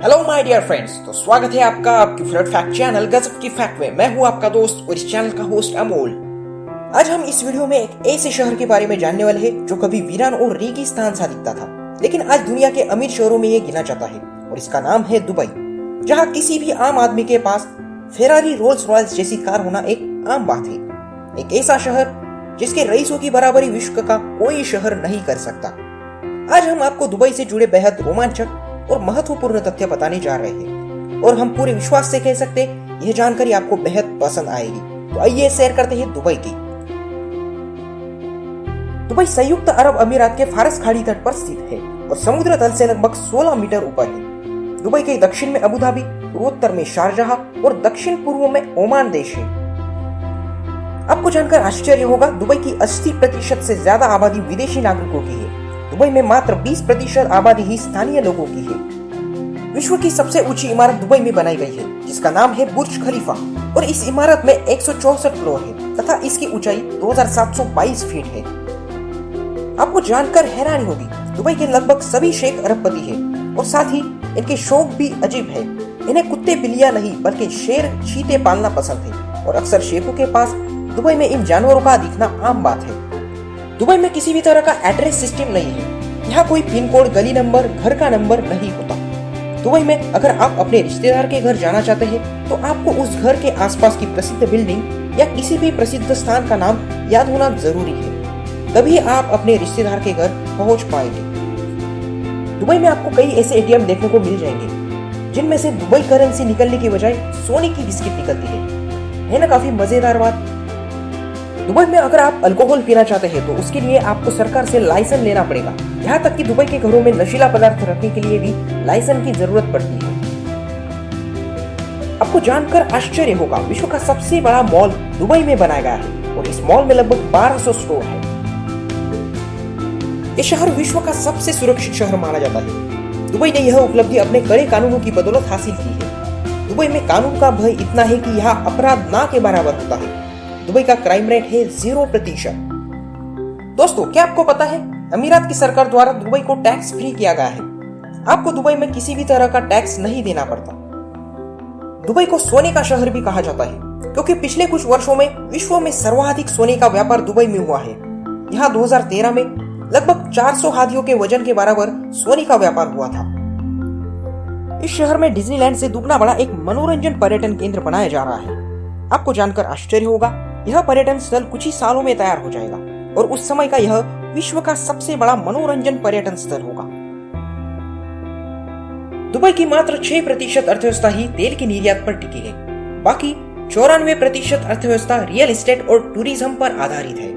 Hello my dear friends, तो स्वागत है आपका आपकी फेवरेट फैक्ट चैनल गजब की फैक्ट में। मैं हूं आपका दोस्त और इस चैनल का होस्ट अमोल। आज हम इस वीडियो में एक ऐसे शहर के बारे में जानने वाले हैं जो कभी वीरान और रेगिस्तान सा दिखता था, लेकिन आज दुनिया के अमीर शहरों में ये गिना जाता है और इसका नाम है दुबई। जहाँ किसी भी आम आदमी के पास फेरारी रोल्स रॉयल्स जैसी कार होना एक आम बात है। एक ऐसा शहर जिसके रईसों की बराबरी विश्व का कोई शहर नहीं कर सकता। आज हम आपको दुबई से जुड़े बेहद रोमांचक और महत्वपूर्ण तथ्य बताने जा रहे हैं और हम पूरे विश्वास से कह सकते हैं यह जानकारी आपको बेहद पसंद आएगी। तो आइए शेयर करते हैं दुबई की। दुबई संयुक्त अरब अमीरात के फारस खाड़ी तट पर स्थित है और समुद्र तल से लगभग 16 मीटर ऊपर है। दुबई के दक्षिण में अबू धाबी, पूर्वोत्तर में शारजाह और दक्षिण पूर्व में ओमान देश है। आपको जानकर आश्चर्य होगा, दुबई की 80% से ज्यादा आबादी विदेशी नागरिकों की है। दुबई में मात्र 20% आबादी ही स्थानीय लोगों की है। विश्व की सबसे ऊंची इमारत दुबई में बनाई गई है जिसका नाम है बुर्ज खलीफा और इस इमारत में 164 फ्लोर है तथा इसकी ऊंचाई 2722 फीट है। आपको जानकर हैरानी होगी, दुबई के लगभग सभी शेख अरबपति हैं और साथ ही इनके शौक भी अजीब है। इन्हें कुत्ते बिल्लियां नहीं बल्कि शेर चीते पालना पसंद है और अक्सर शेखों के पास दुबई में इन जानवरों का दिखना आम बात है। दुबई में किसी भी तरह का एड्रेस सिस्टम नहीं है। यहाँ कोई पिन कोड, गली नंबर, घर का नंबर नहीं होता। दुबई में अगर आप अपने रिश्तेदार के घर जाना चाहते हैं तो आपको उस घर के आसपास की प्रसिद्ध बिल्डिंग या किसी भी प्रसिद्ध स्थान का नाम याद होना जरूरी है, तभी आप अपने रिश्तेदार के घर पहुंच पाएंगे। दुबई में आपको कई ऐसे एटीएम देखने को मिल जाएंगे जिनमें से दुबई करेंसी निकलने की बजाय सोने की बिस्किट निकलती है ना काफी मजेदार बात। दुबई में अगर आप अल्कोहल पीना चाहते हैं तो उसके लिए आपको सरकार से लाइसेंस लेना पड़ेगा। यहाँ तक कि दुबई के घरों में नशीला पदार्थ रखने के लिए भी लाइसेंस की जरूरत पड़ती है। आपको जानकर आश्चर्य होगा, विश्व का सबसे बड़ा मॉल दुबई में बनाया गया है और इस मॉल में लगभग 1200 स्टोर है। ये शहर विश्व का सबसे सुरक्षित शहर माना जाता है। दुबई ने यह उपलब्धि अपने कड़े कानूनों की बदौलत हासिल की है। दुबई में कानून का भय इतना है कि यहाँ अपराध ना के बराबर होता है। दुबई का क्राइम रेट है 0%। दोस्तों, क्या आपको पता है अमीरात की सरकार द्वारा दुबई को टैक्स फ्री किया गया है। आपको दुबई में किसी भी तरह का टैक्स नहीं देना पड़ता। दुबई को सोने का शहर भी कहा जाता है क्योंकि पिछले कुछ वर्षों में विश्व में सर्वाधिक सोने का व्यापार दुबई में हुआ है। यहाँ 2013 में लगभग 400 हाथियों के वजन के बराबर सोने का व्यापार हुआ था। इस शहर में डिज्नीलैंड से दुगना बड़ा एक मनोरंजन पर्यटन केंद्र बनाया जा रहा है। आपको जानकर आश्चर्य होगा, यह पर्यटन स्थल कुछ ही सालों में तैयार हो जाएगा और उस समय का यह विश्व का सबसे बड़ा मनोरंजन पर्यटन स्थल होगा। दुबई की मात्र 6% अर्थव्यवस्था ही तेल की निर्यात पर टिकी है। बाकी 94% अर्थव्यवस्था रियल एस्टेट और टूरिज्म पर आधारित है।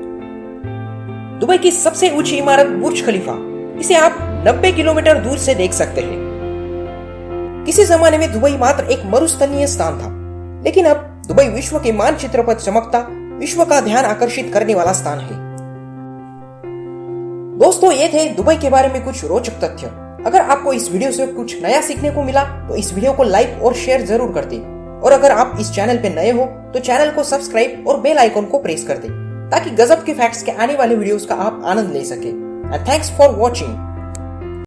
दुबई की सबसे ऊंची इमारत बुर्ज खलीफा, इसे आप 90 किलोमीटर दूर से देख सकते हैं। किसी जमाने में दुबई मात्र एक मरुस्थलीय स्थान था, लेकिन अब दुबई विश्व के मानचित्र पर चमकता विश्व का ध्यान आकर्षित करने वाला स्थान है। दोस्तों, ये थे दुबई के बारे में कुछ रोचक तथ्य। अगर आपको इस वीडियो से कुछ नया सीखने को मिला तो इस वीडियो को लाइक और शेयर जरूर कर दें और अगर आप इस चैनल पे नए हो तो चैनल को सब्सक्राइब और बेल आइकन को प्रेस कर दें ताकि गजब के फैक्ट्स के आने वाले वीडियोस का आप आनंद ले सके। And thanks for watching.